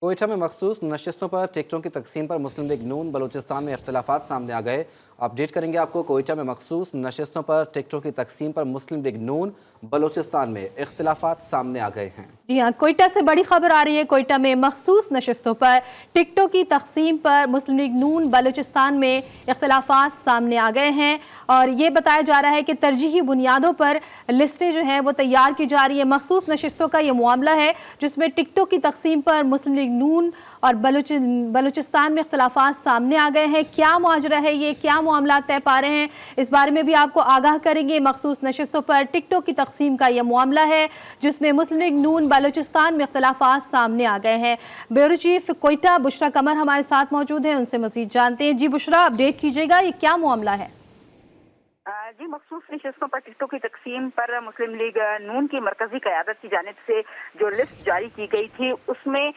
कोयटा में मखसूस नशस्तों पर टिकटों की तकसीम पर मुस्लिम लीग नून बलूचिस्तान में इख्तलाफात सामने आ गए। अपडेट करेंगे आपको। कोयटा में मखसूस नशस्तों पर टिकटों की तकसीम पर मुस्लिम लीग नून बलूचिस्तान में इख्तलाफात सामने आ गए हैं। जी हाँ, कोयटा से बड़ी खबर आ रही है। कोयटा में मखसूस नशस्तों पर टिकटों की तकसीम पर मुस्लिम लीग नून बलूचिस्तान में इख्तलाफात सामने आ गए हैं और ये बताया जा रहा है कि तरजीही बुनियादों पर लिस्टें जो हैं वो तैयार की जा रही है। मखसूस नशस्तों का ये मामला है जिसमें टिकटों की तकसीम पर मुस्लिम लीग नून और बलूचिस्तान में इख्तलाफात सामने आ गए हैं। क्या माजरा है, ये क्या मामला तय पा रहे हैं, इस बारे में भी आपको आगाह करेंगे। मखसूस नशस्तों पर टिकटों की तकसीम का यह मामला है जिसमें मुस्लिम लीग नून बलूचिस्तान में इख्तलाफात सामने आ गए हैं। ब्यूरो चीफ कोयटा बुशरा कमर हमारे साथ मौजूद हैं, उनसे मजीद जानते हैं। जी बुशरा, अपडेट कीजिएगा, ये क्या मामला है? जी, मखसूस नशस्तों पर टिकटों की तकसीम पर मुस्लिम लीग नून की मरकजी क़यादत की जानिब से जो लिस्ट जारी की गई थी उसमें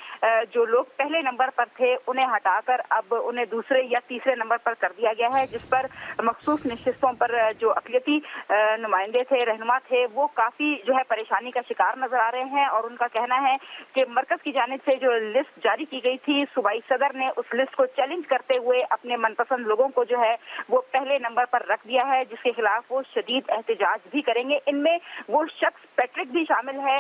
जो लोग पहले नंबर पर थे उन्हें हटाकर अब उन्हें दूसरे या तीसरे नंबर पर कर दिया गया है, जिस पर मखसूस नशस्तों पर जो अक़लियती नुमाइंदे थे, रहनुमा थे, वो काफ़ी जो है परेशानी का शिकार नजर आ रहे हैं। और उनका कहना है कि मरकज़ की जानिब से जो लिस्ट जारी की गई थी, सूबाई सदर ने उस लिस्ट को चैलेंज करते हुए अपने मनपसंद लोगों को जो है वो पहले नंबर पर रख दिया है, जिसके खिलाफ वो शदीद एहतजाज भी करेंगे। इनमें वो शख्स पैट्रिक भी शामिल है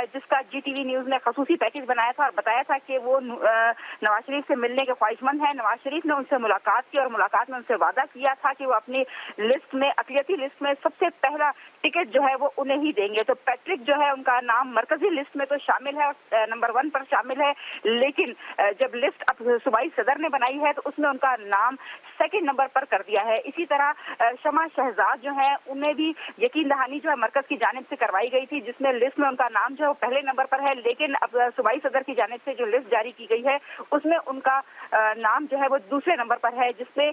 जिसका GTV न्यूज ने खसूसी पैकेज बनाया था और बताया था कि वो नवाज शरीफ से मिलने के ख्वाहिशमंद है। नवाज शरीफ ने उनसे मुलाकात की और मुलाकात में उनसे वादा किया था कि वो अपनी लिस्ट में, अक़लियती लिस्ट में सबसे पहला टिकट जो है वो उन्हें ही देंगे। तो पैट्रिक जो है उनका नाम मरकजी लिस्ट में तो शामिल है, नंबर 1 पर शामिल है, लेकिन जब लिस्ट अब सूबाई सदर ने बनाई है तो उसमें उनका नाम सेकंड नंबर पर कर दिया है। इसी तरह शमा शहजाद जो है उन्हें भी यकीन दहानी जो है मरकज की जानिब से करवाई गई थी, जिसमें लिस्ट में उनका नाम जो है वो पहले नंबर पर है, लेकिन अब सूबाई सदर की जानिब से जो लिस्ट जारी की गई है उसमें उनका नाम जो है वो दूसरे नंबर पर है, जिससे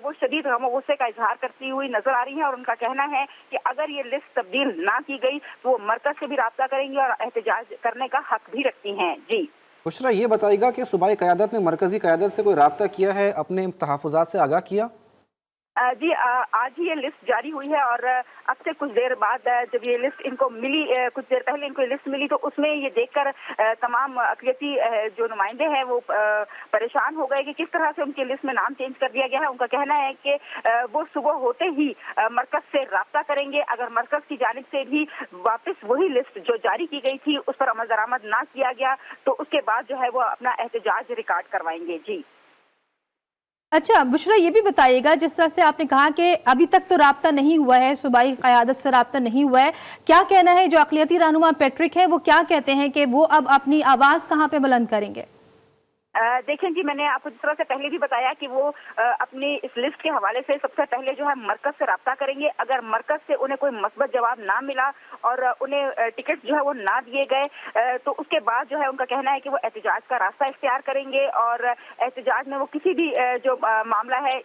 वो शदीद गम और गुस्से का इजहार करती हुई नजर आ रही है। और उनका कहना है कि अगर ये लिस्ट तब्दील ना की गई तो वो मरकज से भी राब्ता करेंगी और एहतजाज करने का हक भी रखती हैं। जी बुशरा, ये बताइएगा कि सूबाई क़यादत ने मरकजी क़यादत से कोई राब्ता किया है, अपने तहफ़्फ़ुज़ात से आगाह किया? जी, आज ही ये लिस्ट जारी हुई है और अब से कुछ देर बाद जब ये लिस्ट इनको मिली, कुछ देर पहले इनको लिस्ट मिली, तो उसमें ये देखकर तमाम अक़लियती जो नुमाइंदे हैं वो परेशान हो गए कि किस तरह से उनकी लिस्ट में नाम चेंज कर दिया गया है। उनका कहना है कि वो सुबह होते ही मरकज से राब्ता करेंगे। अगर मरकज की जानिब से भी वापस वही लिस्ट जो जारी की गई थी उस पर अमल दरामद ना किया गया तो उसके बाद जो है वो अपना एहतजाज रिकॉर्ड करवाएंगे। जी अच्छा बुशरा, ये भी बताइएगा, जिस तरह से आपने कहा कि अभी तक तो राब्ता नहीं हुआ है, सूबाई क़यादत से राब्ता नहीं हुआ है, क्या कहना है जो अक़लियती रहनुमा पैट्रिक है वो क्या कहते हैं कि वो अब अपनी आवाज़ कहाँ पे बुलंद करेंगे? देखें जी, मैंने आपको जिस तरह से पहले भी बताया कि वो अपनी इस लिस्ट के हवाले से सबसे पहले जो है मरकज से राब्ता करेंगे। अगर मरकज से उन्हें कोई मस्बत जवाब ना मिला और उन्हें टिकट जो है वो ना दिए गए तो उसके बाद जो है उनका कहना है कि वो एहतजाज का रास्ता इख्तियार करेंगे और एहतजाज में वो किसी भी जो मामला है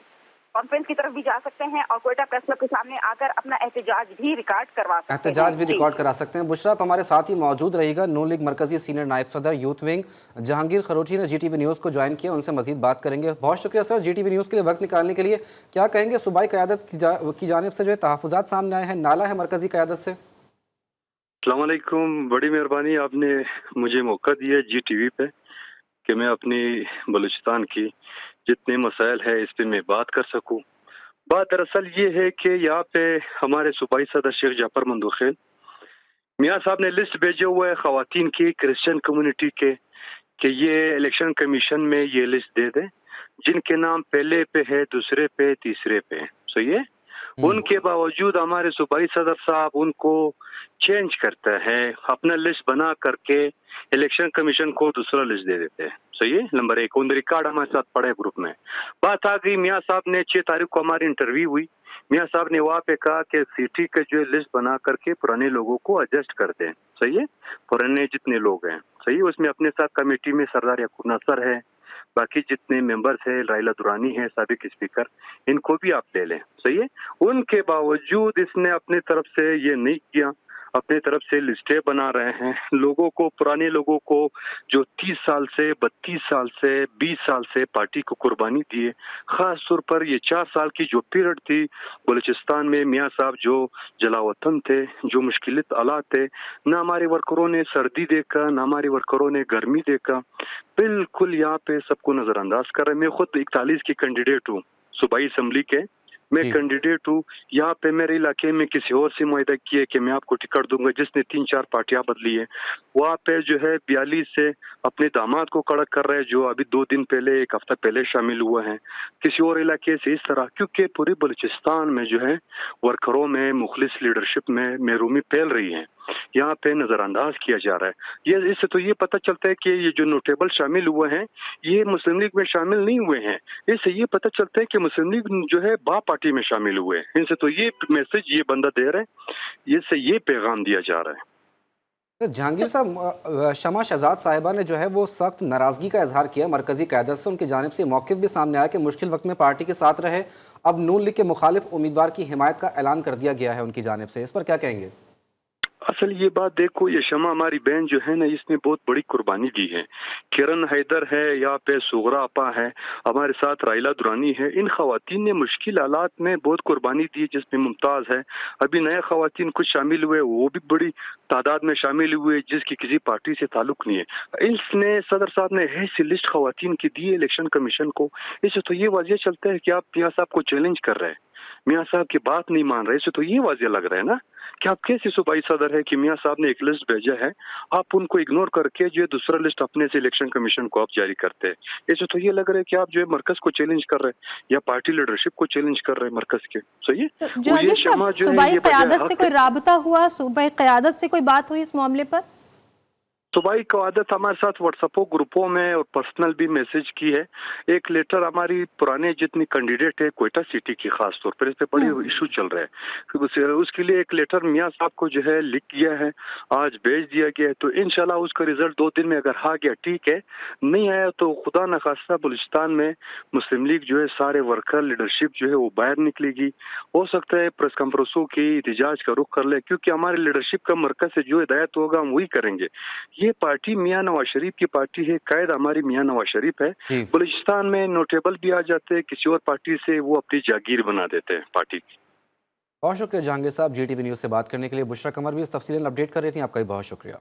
कॉन्फ्रेंस की तरफ भी जा सकते हैं और कोयटा प्रेस क्लब के सामने आकर अपना एहतजाज भी रिकॉर्ड करवा सकते हैं। एहतजाज भी रिकॉर्ड करा सकते हैं। बुशरा, आप हमारे साथ ही मौजूद रहिएगा। नून लीग मरकजी सीनियर नायब सदर यूथ विंग जहांगीर खरोठी ने GTV न्यूज़ को ज्वाइन किया, उनसे मजीद बात करेंगे। बहुत शुक्रिया सर GTV न्यूज़ के लिए वक्त निकालने के लिए। क्या कहेंगे, सूबाई क़यादत की जानिब से जो है तहफ़्फ़ुज़ात सामने आए हैं, नाला है मरकजी क़यादत से? अस्सलाम वालेकुम, बड़ी मेहरबानी आपने मुझे मौका दिया GTV पे कि मैं अपनी बलूचिस्तान की जितने मसाइल है इस पे मैं बात कर सकूं। बात दरअसल ये है कि यहाँ पे हमारे सूबाई सदर शेख जाफर मंदोखेल मियाँ साहब ने लिस्ट भेजे हुए है ख़वातीन की, क्रिश्चियन कम्युनिटी के, कि ये इलेक्शन कमीशन में ये लिस्ट दे दें जिनके नाम पहले पे है, दूसरे पे, तीसरे पे। सही है। उनके बावजूद हमारे सूबाई सदर साहब उनको चेंज करता है, अपना लिस्ट बना करके इलेक्शन कमीशन को दूसरा लिस्ट दे देते हैं। सही है। नंबर 1 उन रिकॉर्ड हमारे साथ पड़े ग्रुप में। बात आ गई, मियाँ साहब ने 6 तारीख को हमारी इंटरव्यू हुई। मियाँ साहब ने वहाँ पे कहा कि सिटी का जो लिस्ट बना करके पुराने लोगों को एडजस्ट कर दें। सही है। पुराने जितने लोग हैं, सही है, उसमें अपने साथ कमेटी में सरदार यकूब नसर है, बाकी जितने मेंबर्स है, लाइला दुरानी है साबिक स्पीकर, इनको भी आप ले लें। सही है। उनके बावजूद इसने अपने तरफ से ये नहीं किया अपने तरफ से लिस्टें बना रहे हैं, लोगों को, पुराने लोगों को जो 30 साल से, 32 साल से, 20 साल से पार्टी को कुर्बानी दिए, खास तौर पर ये 4 साल की जो पीरियड थी बलूचिस्तान में, मियाँ साहब जो जलावतन थे, जो मुश्किल हालात थे, ना हमारे वर्करों ने सर्दी देखा, ना हमारे वर्करों ने गर्मी देखा, बिल्कुल यहाँ पे सबको नजरअंदाज कर रहे हैं। मैं खुद 41 की कैंडिडेट हूँ सूबाई असम्बली के, मैं जी। कैंडिडेट हूँ। यहाँ पे मेरे इलाके में किसी और से मुआहदा किए कि मैं आपको टिकट दूंगा, जिसने 3-4 पार्टियां बदली है। वहाँ पे जो है 42 से अपने दामाद को खड़ा कर रहे हैं, जो अभी 2 दिन पहले, 1 हफ्ता पहले शामिल हुए हैं। किसी और इलाके से इस तरह, क्योंकि पूरे बलूचिस्तान में जो है वर्करों में, मुखलिस लीडरशिप में महरूमी फैल रही है, यहाँ पे नजरअंदाज किया जा रहा है। ये इससे तो ये पता चलता है कि ये जो नोटेबल शामिल हुए हैं, ये मुस्लिम लीग में शामिल नहीं हुए हैं। इससे ये पता चलता है कि मुस्लिम लीग जो है बा पार्टी में शामिल हुए हैं। इनसे तो ये मैसेज ये बंदा दे रहा है, इससे ये पैगाम दिया जा रहा है। तो जहांगीर साहब, शमा शहजाद साहिबा ने जो है वो सख्त नाराज़गी का इजहार किया मरकजी क़यादत से। उनकी जानिब से मौक़िफ़ भी सामने आया कि मुश्किल वक्त में पार्टी के साथ रहे। अब नून लीग के मुखालिफ उम्मीदवार की हिमायत का ऐलान कर दिया गया है उनकी जानिब से, इस पर क्या कहेंगे? असल ये बात देखो, ये शमा हमारी बहन जो है ना, इसने बहुत बड़ी कुर्बानी दी है। किरण हैदर है, यहाँ पे सुगरा आपा है, हमारे साथ राइला दुरानी है। इन खवातीन ने मुश्किल हालात में बहुत कुर्बानी दी, जिसमें मुमताज़ है। अभी नए खवातीन कुछ शामिल हुए, वो भी बड़ी तादाद में शामिल हुए, जिसकी किसी पार्टी से ताल्लुक नहीं है। इसने सदर साहब ने ऐसी लिस्ट खवातीन की दी है इलेक्शन कमीशन को। इससे तो ये वाजिया चलता है कि आप मियाँ साहब को चैलेंज कर रहे हैं, मियाँ साहब की बात नहीं मान रहे। इससे तो ये वाजिया लग रहा है ना कि आप कैसे सूबाई सदर है कि मियाँ साहब ने एक लिस्ट भेजा है, आप उनको इग्नोर करके जो है दूसरा लिस्ट अपने से इलेक्शन कमीशन को आप जारी करते हैं। इससे तो ये लग रहा है कि आप जो है मरकज को चैलेंज कर रहे हैं या पार्टी लीडरशिप को चैलेंज कर रहे हैं मरकज के। सही है। तो जहांगीर साहब, सूबाई क़यादत से कोई राबता हुआ, सूबाई क़यादत से कोई बात हुई इस मामले पर? सूबाई क़यादत हमारे साथ व्हाट्सएप ग्रुपों में और पर्सनल भी मैसेज की है। एक लेटर हमारी पुराने जितनी कैंडिडेट है क्वेटा सिटी की, खास तौर पर इस पे बड़ी इशू चल रहा है, उसके लिए एक लेटर मियाँ साहब को जो है लिख किया है, आज भेज दिया गया है। तो इंशाल्लाह उसका रिजल्ट 2 दिन में अगर आ गया ठीक है, नहीं आया तो खुदा न खास्ता बलूचिस्तान में मुस्लिम लीग जो है सारे वर्कर लीडरशिप जो है वो बाहर निकलेगी। हो सकता है प्रेस कॉन्फ्रेंसों की एहतजाज का रुख कर ले, क्योंकि हमारे लीडरशिप का मरकज से जो हिदायत होगा हम वही करेंगे। ये पार्टी मियाँ नवाज शरीफ की पार्टी है, कायद हमारी मियाँ नवाज शरीफ है। बलूचिस्तान में नोटेबल भी आ जाते हैं, किसी और पार्टी से वो अपनी जागीर बना देते हैं पार्टी की। बहुत शुक्रिया जहांगीर साहब, GTV न्यूज़ से बात करने के लिए। बुशरा कमर भी इस तफसीलन अपडेट कर रही थी, आपका भी बहुत शुक्रिया।